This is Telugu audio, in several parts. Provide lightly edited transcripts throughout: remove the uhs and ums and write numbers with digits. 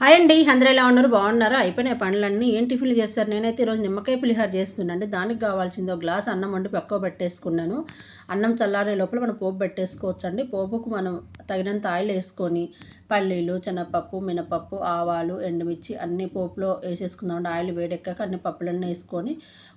హాయ్ అండి. అందరూ ఎలా ఉన్నారు? బాగున్నారా? అయిపోయినాయి పనులన్నీ. ఏం టిఫిన్‌లు చేస్తారు? నేనైతే ఈరోజు నిమ్మకాయ పులిహోర చేస్తున్నానండి. దానికి కావాల్సింది ఒక గ్లాస్ అన్నం వండి పక్కకు పెట్టేసుకున్నాను. అన్నం చల్లారే లోపల మనం పోపు పెట్టేసుకోవచ్చండి. పోపుకు మనం తగినంత ఆయిల్ వేసుకొని పల్లీలు, శనగపప్పు, మినపప్పు, ఆవాలు, ఎండుమిర్చి అన్నీ పోపులో వేసేసుకుందామండి. ఆయిల్ వేడెక్కాక అన్ని పప్పులన్నీ వేసుకొని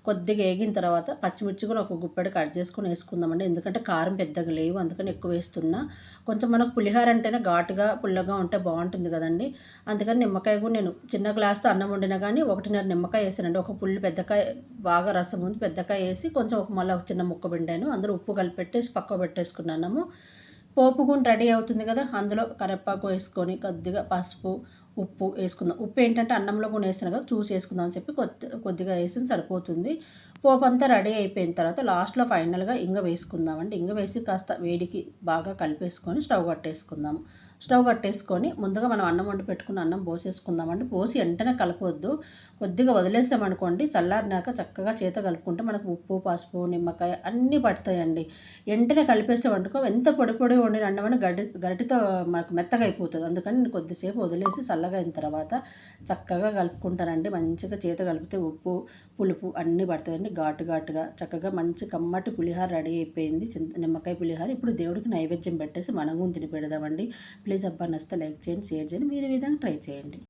కొద్దిగా వేగిన తర్వాత పచ్చిమిర్చి కూడా ఒక గుప్పెడు కట్ చేసుకొని వేసుకుందామండి. ఎందుకంటే కారం పెద్దగా లేవు, అందుకని ఎక్కువ వేస్తున్నా. కొంచెం మనకు పులిహోర అంటేనే ఘాటుగా పుల్లగా ఉంటే బాగుంటుంది కదండి. అందుకని నిమ్మకాయ కూడా నేను చిన్న గ్లాస్తో అన్నం వండినా కానీ 1.5 నిమ్మకాయ వేసానండి. ఒక పుల్లు పెద్దకాయ బాగా రసం ఉంది, పెద్దకాయ వేసి కొంచెం మళ్ళీ ఒక చిన్న ముక్క పిండాను. అందులో ఉప్పు కలిపి పెట్టేసి పక్కకు పెట్టేసుకున్నాము. పోపు కూడా రెడీ అవుతుంది కదా, అందులో కరివేపాకు వేసుకొని కొద్దిగా పసుపు, ఉప్పు వేసుకుందాం. ఉప్పు ఏంటంటే అన్నంలో కూడా వేసాను కదా, చూసి వేసుకుందాం అని చెప్పి కొద్దిగా వేసిన సరిపోతుంది. పోపు అంతా రెడీ అయిపోయిన తర్వాత లాస్ట్లో ఫైనల్గా ఇంగ వేసుకుందామండి. ఇంగ వేసి కాస్త వేడికి బాగా కలిపేసుకొని స్టవ్ కట్టేసుకొని ముందుగా మనం అన్నం వండి పెట్టుకున్న అన్నం పోసేసుకుందామండి. పోసి వెంటనే కలపొద్దు. కొద్దిగా వదిలేసామనుకోండి, చల్లారినాక చక్కగా చేత కలుపుకుంటే మనకు ఉప్పు, పసుపు, నిమ్మకాయ అన్నీ పడతాయండి. వెంటనే కలిపేసామనుకో ఎంత పొడి పొడి వండిన అన్నమని గరిటెతో మనకు మెత్తగా అయిపోతుంది. అందుకని నేను కొద్దిసేపు వదిలేసి చల్లగా అయిన తర్వాత చక్కగా కలుపుకుంటానండి. మంచిగా చేత కలిపితే ఉప్పు, పులుపు అన్నీ పడతాయండి. ఘాటుగా చక్కగా మంచి కమ్మటి పులిహోర రెడీ అయిపోయింది. నిమ్మకాయ పులిహోర. ఇప్పుడు దేవుడికి నైవేద్యం పెట్టేసి మనం తిని పెడదామండి. ప్లీజ్ అబ్బా నచ్చితే లైక్ చేయండి, షేర్ చేయండి. మీరు ఈ విధంగా ట్రై చేయండి.